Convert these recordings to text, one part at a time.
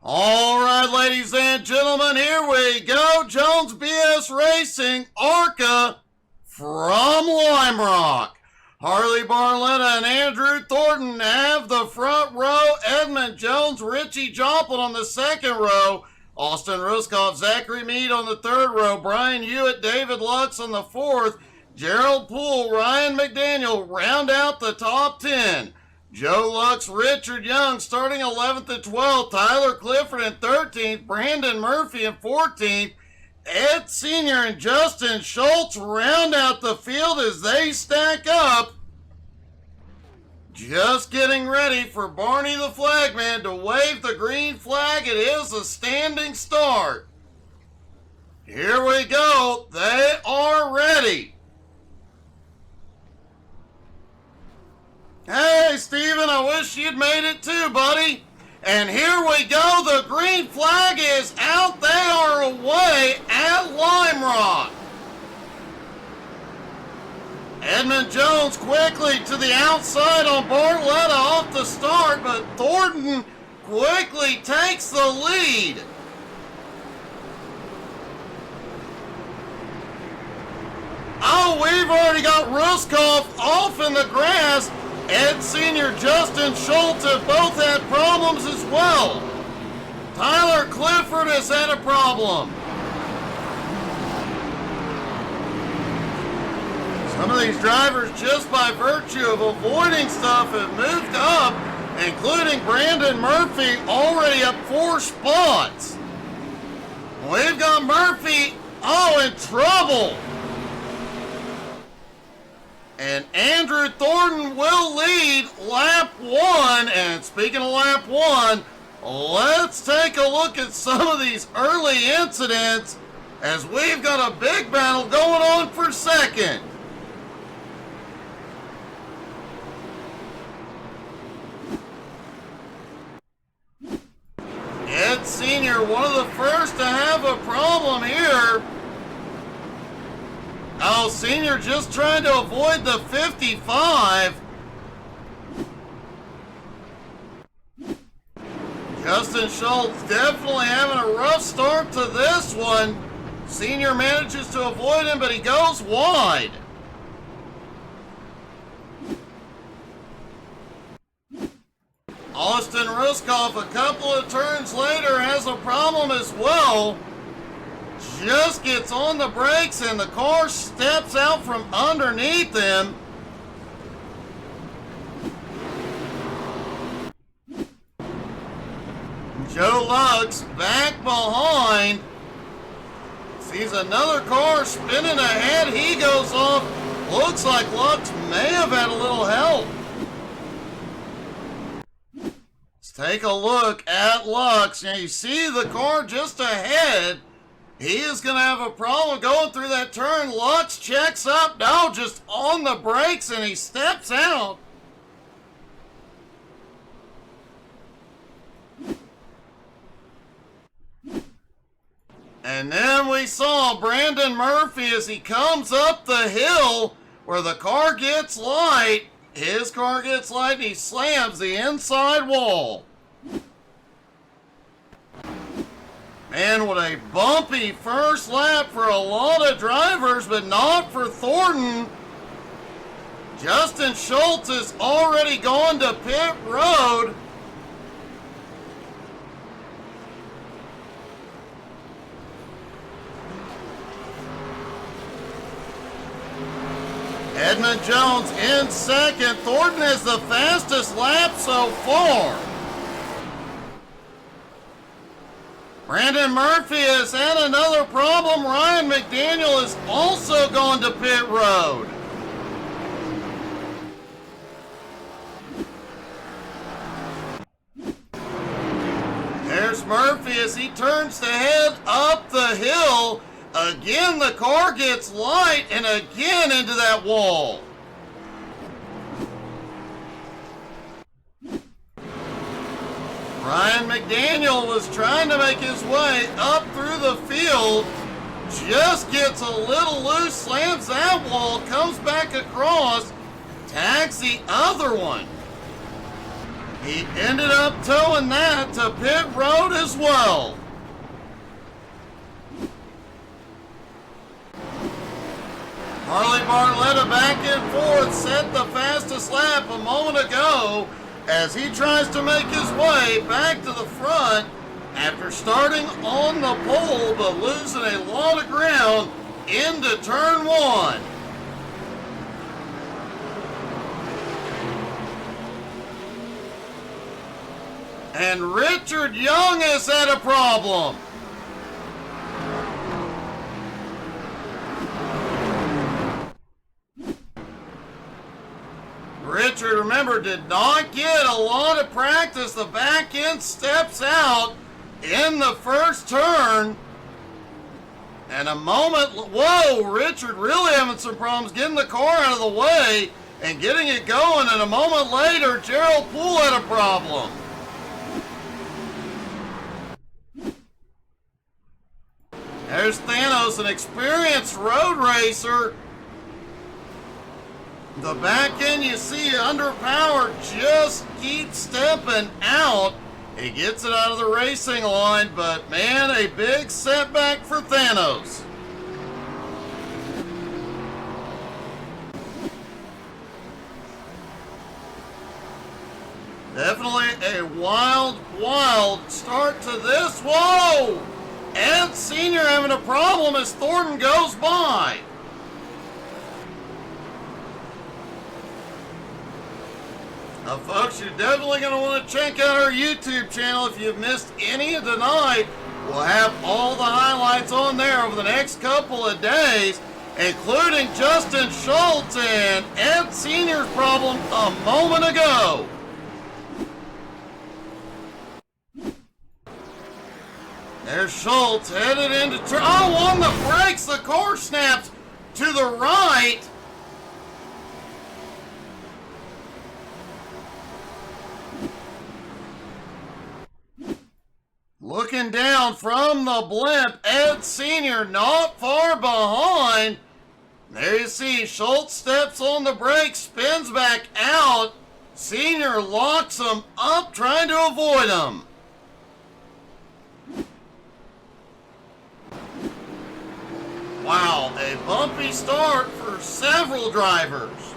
All right, ladies and gentlemen, here we go. Jones BS Racing, ARCA from Lime Rock. Harley Barletta and Andrew Thornton have the front row. Edmund Jones, Richie Joplin on the second row. Austin Ruskoff, Zachary Meade on the third row. Brian Hewitt, David Lux on the fourth. Gerald Poole, Ryan McDaniel round out the top 10. Joe Lux, Richard Young starting 11th and 12th. Tyler Clifford in 13th. Brandon Murphy in 14th. Ed Sr. and Justin Schultz round out the field as they stack up. Just getting ready for Barney the Flagman to wave the green flag. It is a standing start. Here we go. They are ready. Hey, Steven, I wish you'd made it too, buddy. And here we go. The green flag is out. They are away at Lime Rock. Edmund Jones quickly to the outside on Barletta off the start, but Thornton quickly takes the lead. Oh, we've already got Ruskoff off in the grass. Ed Sr., Justin Schultz have both had problems as well. Tyler Clifford has had a problem. Some of these drivers, just by virtue of avoiding stuff, have moved up, including Brandon Murphy, already up 4 spots. We've got Murphy, in trouble. And Andrew Thornton will lead lap 1. And speaking of lap 1, let's take a look at some of these early incidents as we've got a big battle going on for second. Ed Sr., one of the first to have a problem here. Oh, Senior just trying to avoid the 55. Justin Schultz definitely having a rough start to this one. Senior manages to avoid him, but he goes wide. Austin Ruskoff, a couple of turns later, has a problem as well. Just gets on the brakes and the car steps out from underneath him. Joe Lux back behind. Sees another car spinning ahead. He goes off. Looks like Lux may have had a little help. Let's take a look at Lux. Now you see the car just ahead. He is going to have a problem going through that turn. Lux checks up. No, just on the brakes, and he steps out. And then we saw Brandon Murphy as he comes up the hill where the car gets light. His car gets light, and he slams the inside wall. Man, what a bumpy first lap for a lot of drivers, but not for Thornton. Justin Schultz has already gone to pit road. Edmund Jones in second. Thornton has the fastest lap so far. Brandon Murphy has had another problem. Ryan McDaniel has also gone to pit road. There's Murphy as he turns to head up the hill. Again, the car gets light and again into that wall. Ryan McDaniel was trying to make his way up through the field, just gets a little loose, slams that wall, comes back across, tags the other one. He ended up towing that to pit road as well. Harley Barletta back and forth, set the fastest lap a moment ago as he tries to make his way back to the front after starting on the pole but losing a lot of ground into turn one. And Richard Young has had a problem. Richard, remember, did not get a lot of practice. The back end steps out in the first turn. And a moment, whoa, Richard really having some problems getting the car out of the way and getting it going. And a moment later, Gerald Poole had a problem. There's Thanos, an experienced road racer. The back end, you see, underpowered, just keeps stepping out. He gets it out of the racing line, but man, a big setback for Thanos. Definitely a wild, wild start to this. Whoa! Ed Sr. having a problem as Thornton goes by. Now, folks, you're definitely going to want to check out our YouTube channel if you've missed any of the night. We'll have all the highlights on there over the next couple of days, including Justin Schultz and Ed Sr.'s problem a moment ago. There's Schultz headed into turn. Oh, on the brakes, the car snaps to the right. Looking down from the blimp, Ed Sr. not far behind. There you see, Schultz steps on the brakes, spins back out. Sr. locks him up, trying to avoid him. Wow, a bumpy start for several drivers.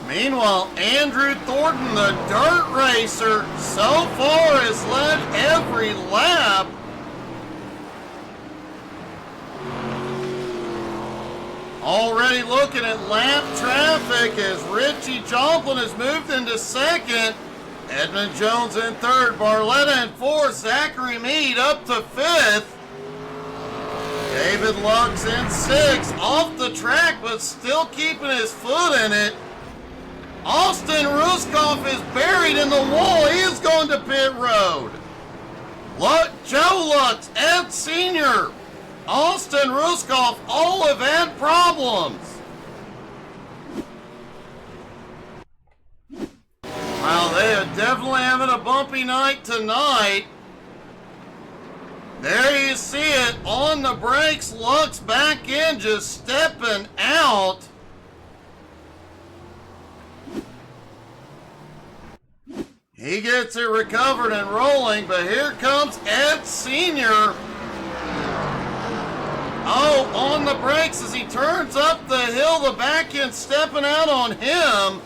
Meanwhile, Andrew Thornton, the dirt racer, so far has led every lap. Already looking at lap traffic as Richie Joplin has moved into second. Edmund Jones in third, Barletta in fourth, Zachary Meade up to fifth. David Lux in sixth, off the track but still keeping his foot in it. Austin Ruskoff is buried in the wall. He is going to pit road. Joe Lux, Ed Sr., Austin Ruskoff, all have had problems. Wow, they are definitely having a bumpy night tonight. There you see it on the brakes. Lux back in, just stepping out. He gets it recovered and rolling, but here comes Ed Sr. Oh, on the brakes as he turns up the hill, the back end stepping out on him.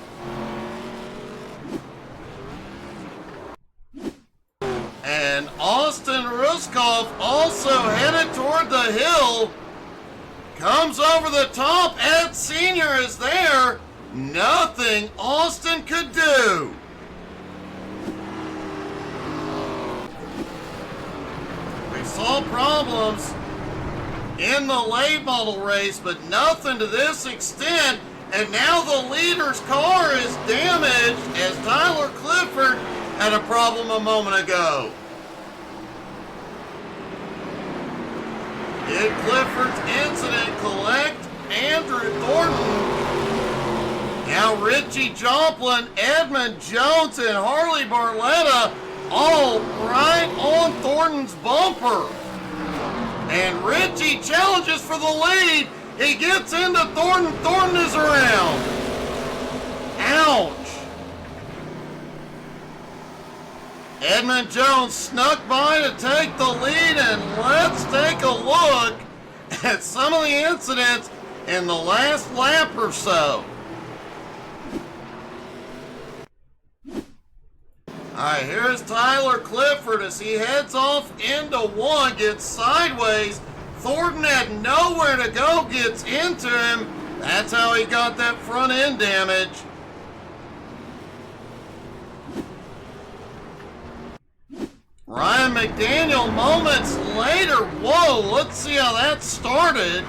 And Austin Ruskoff also headed toward the hill. Comes over the top. Ed Sr. is there. Nothing Austin could do. We saw problems in the late model race, but nothing to this extent. And now the leader's car is damaged as Tyler Clifford had a problem a moment ago. Did Clifford's incident collect Andrew Thornton? Now Richie Joplin, Edmund Jones, and Harley Barletta all right on Thornton's bumper. And Richie challenges for the lead. He gets into Thornton. Thornton is around. Ouch. Edmund Jones snuck by to take the lead, and let's take a look at some of the incidents in the last lap or so. Alright, here's Tyler Clifford as he heads off into one, gets sideways. Thornton had nowhere to go, gets into him. That's how he got that front end damage. Ryan McDaniel moments later. Whoa, let's see how that started.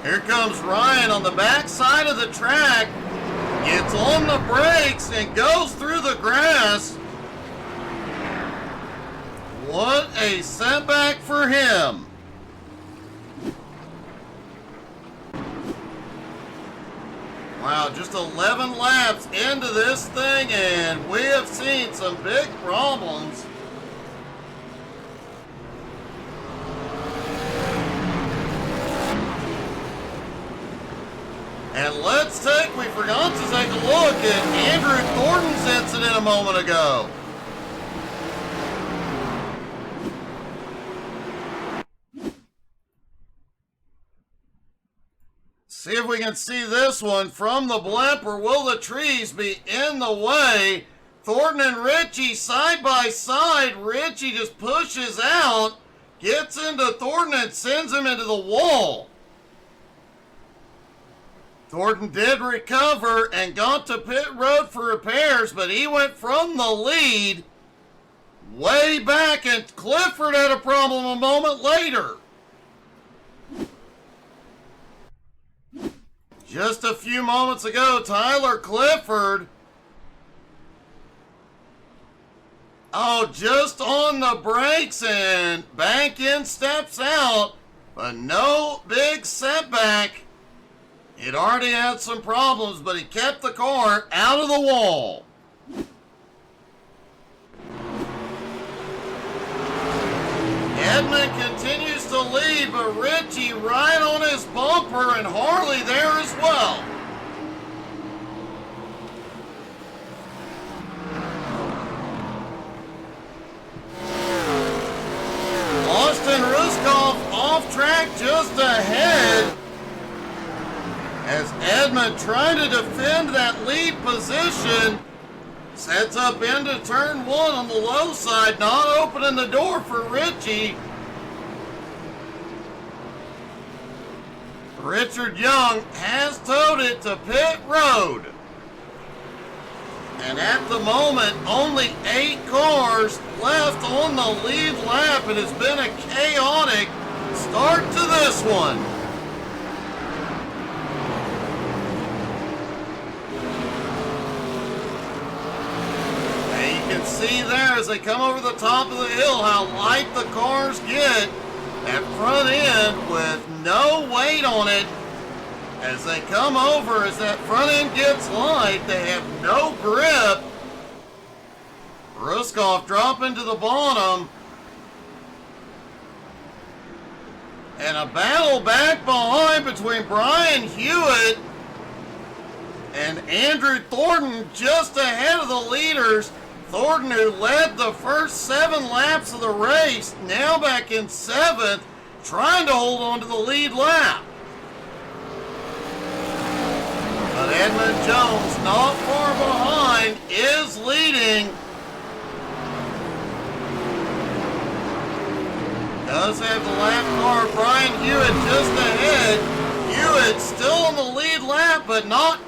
Here comes Ryan on the back side of the track, gets on the brakes and goes through the grass. What a setback for him. Wow, just 11 laps into this thing and we have seen some big problems. And we forgot to take a look at Andrew Thornton's incident a moment ago. See if we can see this one from the blimp, or will the trees be in the way? Thornton and Richie side by side. Richie just pushes out, gets into Thornton and sends him into the wall. Thornton did recover and got to pit road for repairs, but he went from the lead way back, and Clifford had a problem a moment later. Just a few moments ago, Tyler Clifford, just on the brakes and back in, steps out, but no big setback. He'd already had some problems, but he kept the car out of the wall. Edmund continues to lead, but Richie right on his bumper, and Harley there as well. Austin Ruskoff off track just ahead, as Edmund trying to defend that lead position. Sets up into turn one on the low side, not opening the door for Richie. Richard Young has towed it to pit road. And at the moment, only 8 cars left on the lead lap. It has been a chaotic start to this one. See there as they come over the top of the hill how light the cars get. That front end with no weight on it. As they come over, as that front end gets light, they have no grip. Ruskoff dropping to the bottom. And a battle back behind between Brian Hewitt and Andrew Thornton, just ahead of the leaders. Thornton, who led the first 7 laps of the race, now back in 7th, trying to hold on to the lead lap. But Edmund Jones, not far behind, is leading. Does have the lap car. Brian Hewitt just ahead. Hewitt still on the lead lap, but not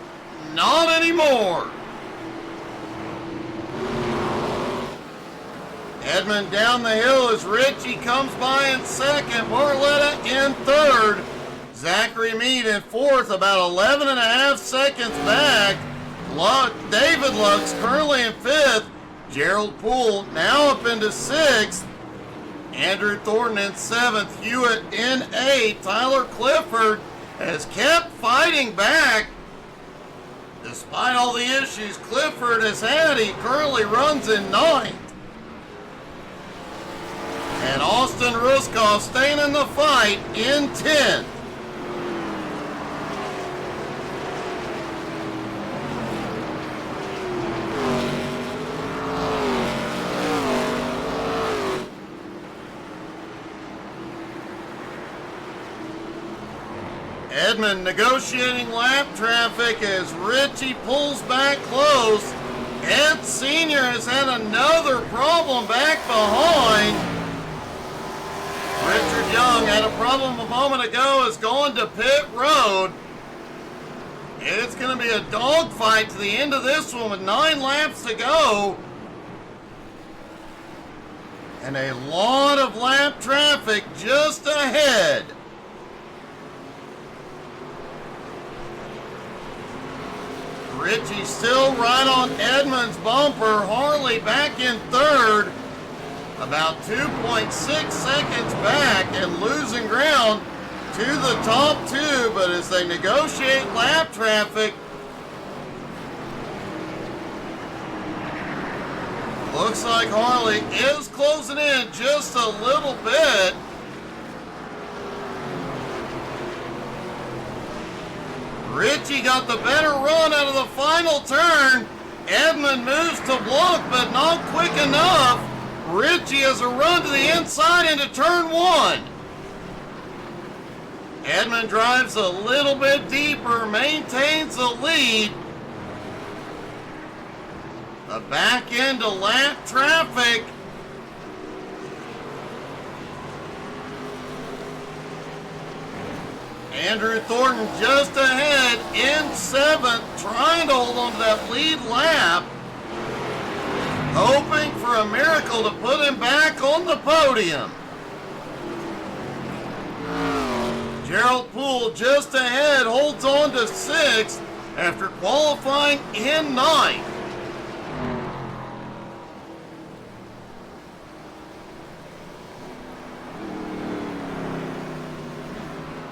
anymore. Edmund down the hill as Richie comes by in second. Barletta in third. Zachary Mead in fourth, about 11 and a half seconds back. David Lux currently in fifth. Gerald Poole now up into sixth. Andrew Thornton in seventh. Hewitt in eighth. Tyler Clifford has kept fighting back. Despite all the issues Clifford has had, he currently runs in ninth. And Austin Ruskoff staying in the fight in 10th. Edmond negotiating lap traffic as Richie pulls back close. Ed Sr. has had another problem back behind. Richard Young had a problem a moment ago, is going to pit road. It's going to be a dogfight to the end of this one with 9 laps to go. And a lot of lap traffic just ahead. Richie still right on Edmond's bumper. Harley back in 3rd. About 2.6 seconds back and losing ground to the top 2. But as they negotiate lap traffic, looks like Harley is closing in just a little bit. Richie got the better run out of the final turn. Edmond moves to block, but not quick enough. Richie has a run to the inside into turn 1. Edmond drives a little bit deeper, maintains the lead. The back end of lap traffic. Andrew Thornton just ahead in 7th, trying to hold on to that lead lap, hoping for a miracle to put him back on the podium. Gerald Poole just ahead, holds on to 6th after qualifying in 9th.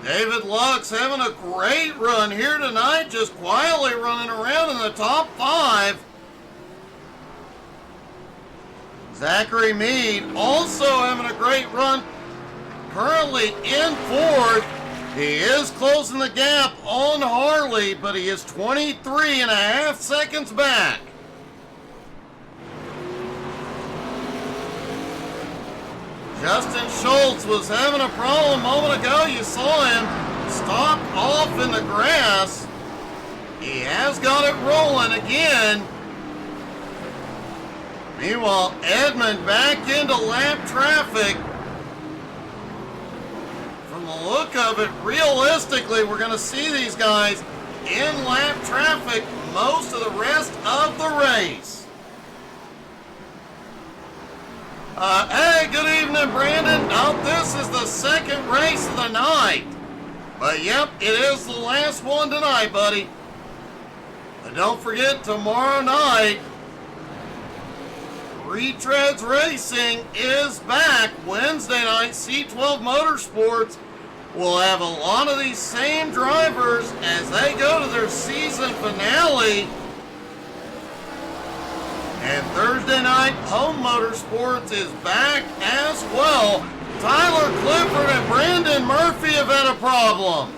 David Luck's having a great run here tonight, just quietly running around in the top 5. Zachary Mead also having a great run, currently in 4th. He is closing the gap on Harley, but he is 23.5 seconds back. Justin Schultz was having a problem a moment ago. You saw him stop off in the grass. He has got it rolling again. Meanwhile, Edmond back into lap traffic. From the look of it, realistically, we're going to see these guys in lap traffic most of the rest of the race. Hey, good evening, Brandon. Now, this is the second race of the night. But, yep, it is the last one tonight, buddy. And don't forget, tomorrow night, Retreads Racing is back. Wednesday night, C12 Motorsports will have a lot of these same drivers as they go to their season finale. And Thursday night, Home Motorsports is back as well. Tyler Clifford and Brandon Murphy have had a problem.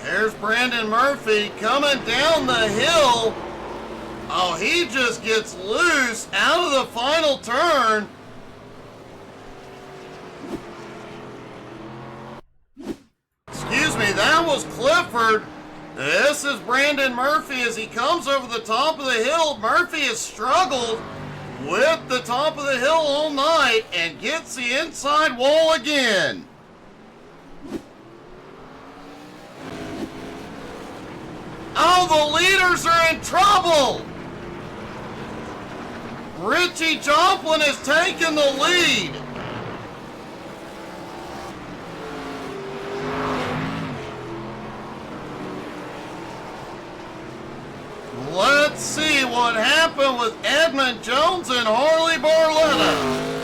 There's Brandon Murphy coming down the hill. Oh, he just gets loose out of the final turn. Excuse me, that was Clifford. This is Brandon Murphy as he comes over the top of the hill. Murphy has struggled with the top of the hill all night and gets the inside wall again. Oh, the leaders are in trouble. Richie Joplin has taken the lead. Let's see what happened with Edmund Jones and Harley Barletta.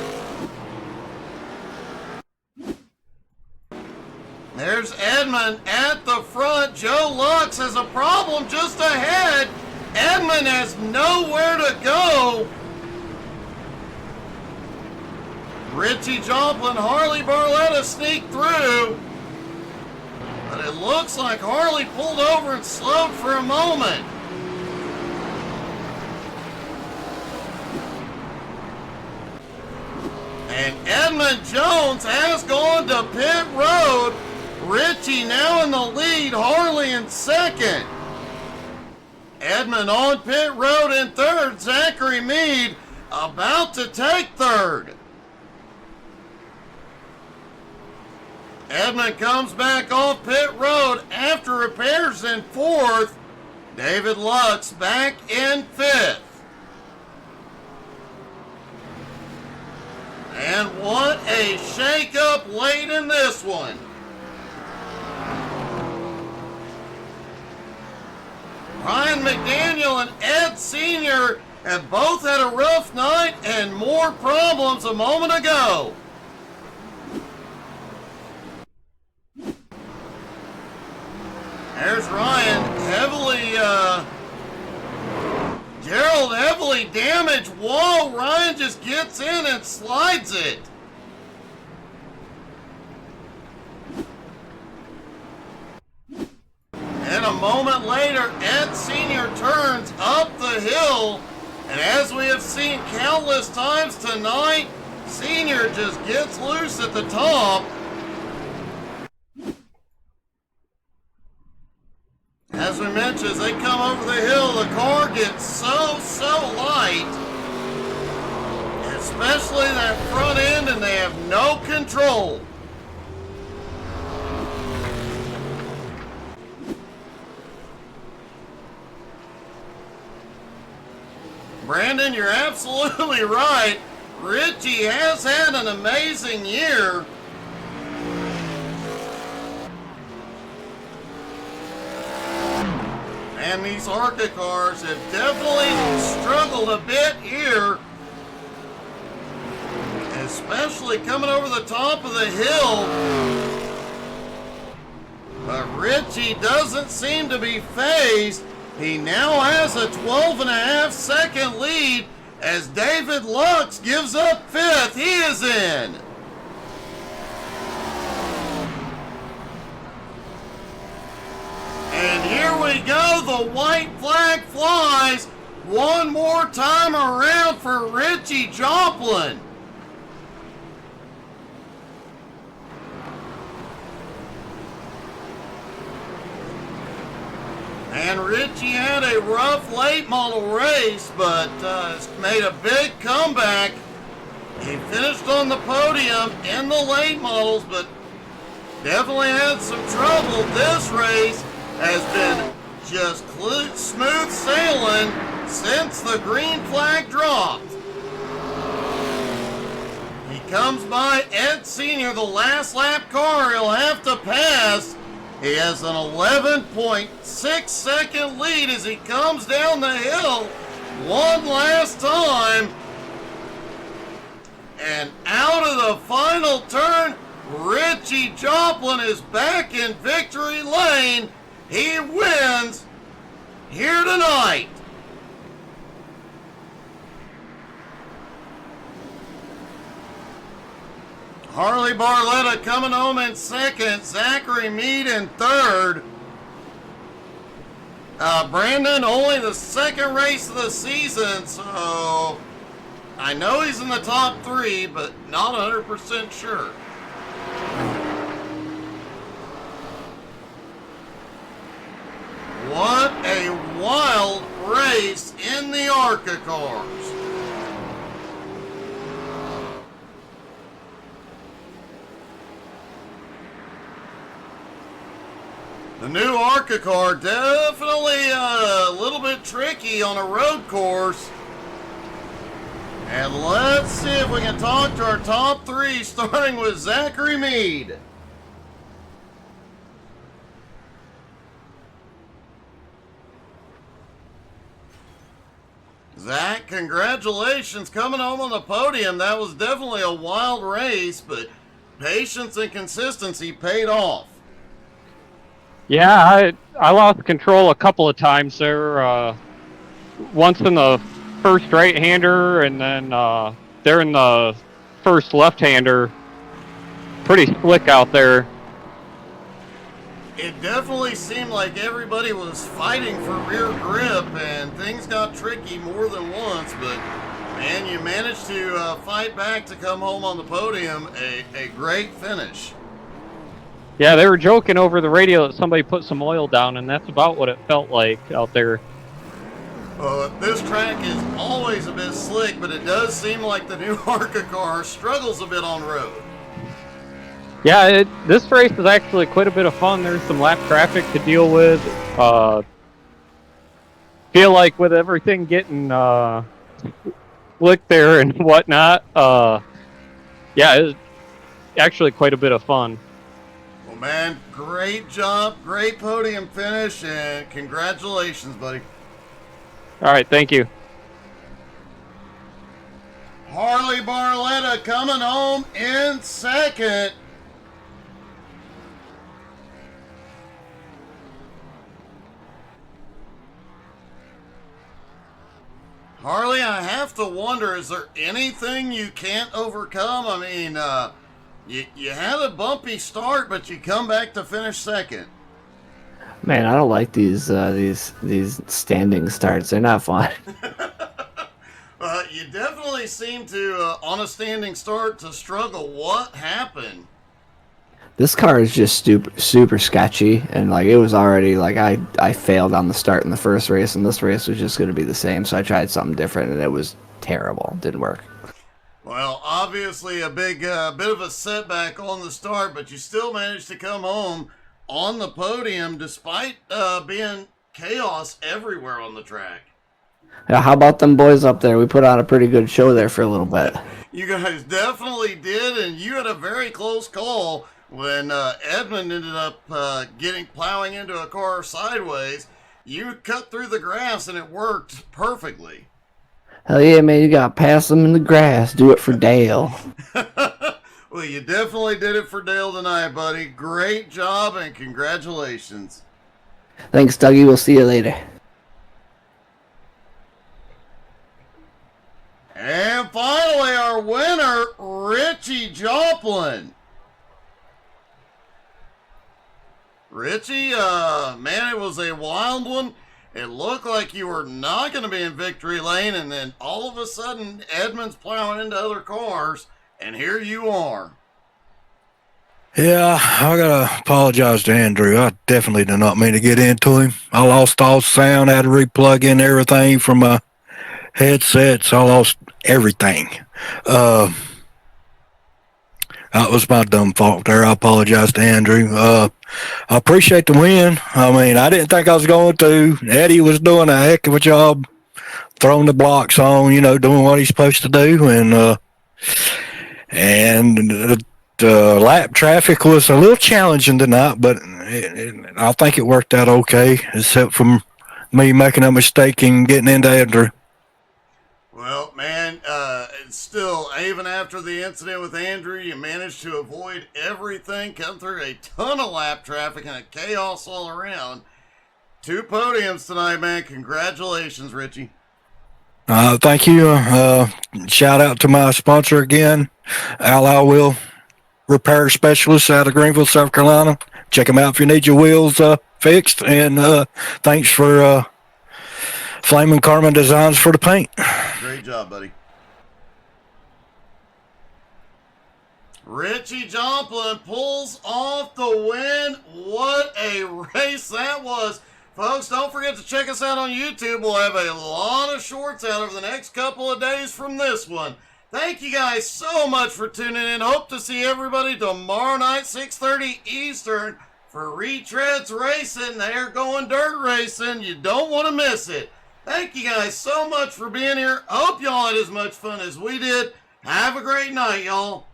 There's Edmund at the front. Joe Lux has a problem just ahead. Edmund has nowhere to go. Richie Joplin, Harley Barletta sneak through. But it looks like Harley pulled over and slowed for a moment. And Edmund Jones has gone to pit road. Richie now in the lead, Harley in second. Edmund on pit road in third. Zachary Meade about to take third. Edmund comes back off pit road after repairs in fourth. David Lux back in fifth. And what a shakeup late in this one. Ryan McDaniel and Ed Sr. have both had a rough night and more problems a moment ago. There's Ryan, Gerald heavily damaged. Whoa, Ryan just gets in and slides it. And a moment later, Ed Sr. turns up the hill. And as we have seen countless times tonight, Sr. just gets loose at the top. As we mentioned, as they come over the hill, the car gets so light. Especially that front end, and they have no control. Brandon, you're absolutely right. Richie has had an amazing year. And these ARCA cars have definitely struggled a bit here. Especially coming over the top of the hill. But Richie doesn't seem to be phased. He now has a 12.5 second lead as David Lux gives up fifth. He is in. And here we go, the white flag flies one more time around for Richie Joplin. And Richie had a rough late model race, but has made a big comeback. He finished on the podium in the late models, but definitely had some trouble. This race has been just smooth sailing since the green flag dropped. He comes by Ed Sr., the last lap car he'll have to pass. He has an 11.6 second lead as he comes down the hill one last time. And out of the final turn, Richie Joplin is back in victory lane. He wins here tonight. Harley Barletta coming home in second. Zachary Meade in third. Brandon, only the second race of the season, so I know he's in the top three, but not 100% sure. What a wild race in the ARCA cars. The new ARCA car definitely a little bit tricky on a road course. And let's see if we can talk to our top three, starting with Zachary Meade. Zach, congratulations coming home on the podium. That was definitely a wild race, but patience and consistency paid off. Yeah, I lost control a couple of times there. Once in the first right-hander, and then there in the first left-hander. Pretty slick out there. It definitely seemed like everybody was fighting for rear grip, and things got tricky more than once, but man, you managed to fight back to come home on the podium. A great finish. Yeah, they were joking over the radio that somebody put some oil down, and that's about what it felt like out there. This track is always a bit slick, but it does seem like the new ARCA car struggles a bit on road. Yeah, this race is actually quite a bit of fun. There's some lap traffic to deal with. Feel like with everything getting slick there and whatnot, yeah, it's actually quite a bit of fun. Well, man, great job, great podium finish, and congratulations, buddy. All right, thank you. Harley Barletta coming home in second. Harley, I have to wonder, is there anything you can't overcome? I mean, you had a bumpy start, but you come back to finish second. Man, I don't like these standing starts. They're not fun. You definitely seem to, on a standing start, to struggle. What happened? This car is just super sketchy, and like it was already like I failed on the start in the first race, and this race was just going to be the same. So I tried something different, and it was terrible. Didn't work. Well, obviously a big bit of a setback on the start, but you still managed to come home on the podium despite being chaos everywhere on the track. Yeah, how about them boys up there? We put on a pretty good show there for a little bit. You guys definitely did, and you had a very close call when Edmund ended up plowing into a car sideways. You cut through the grass, and it worked perfectly. Hell yeah, man, you got to pass them in the grass. Do it for Dale. Well, you definitely did it for Dale tonight, buddy. Great job, and congratulations. Thanks, Dougie. We'll see you later. And finally, our winner, Richie Joplin. Richie, man, it was a wild one. It looked like you were not going to be in victory lane, and then all of a sudden, Edmund's plowing into other cars, and here you are. Yeah, I got to apologize to Andrew. I definitely did not mean to get into him. I lost all sound, I had to replug in everything from my headsets. I lost everything. That was my dumb fault there. I apologize to Andrew. I appreciate the win. I mean, I didn't think I was going to. Eddie was doing a heck of a job throwing the blocks on, doing what he's supposed to do. And the lap traffic was a little challenging tonight, but I think it worked out okay, except for me making a mistake and getting into Andrew. Well, man, still, even after the incident with Andrew, you managed to avoid everything, come through a ton of lap traffic and a chaos all around. 2 podiums tonight, man. Congratulations, Richie. Thank you. Shout out to my sponsor again, Ally Wheel Repair Specialist out of Greenville, South Carolina. Check them out if you need your wheels fixed. And thanks for Flaming Carmen Designs for the paint. Great job, buddy. Richie Joplin pulls off the win. What a race that was. Folks, don't forget to check us out on YouTube. We'll have a lot of shorts out over the next couple of days from this one. Thank you guys so much for tuning in. Hope to see everybody tomorrow night, 6:30 Eastern, for Retreads Racing. They're going dirt racing. You don't want to miss it. Thank you guys so much for being here. Hope y'all had as much fun as we did. Have a great night, y'all.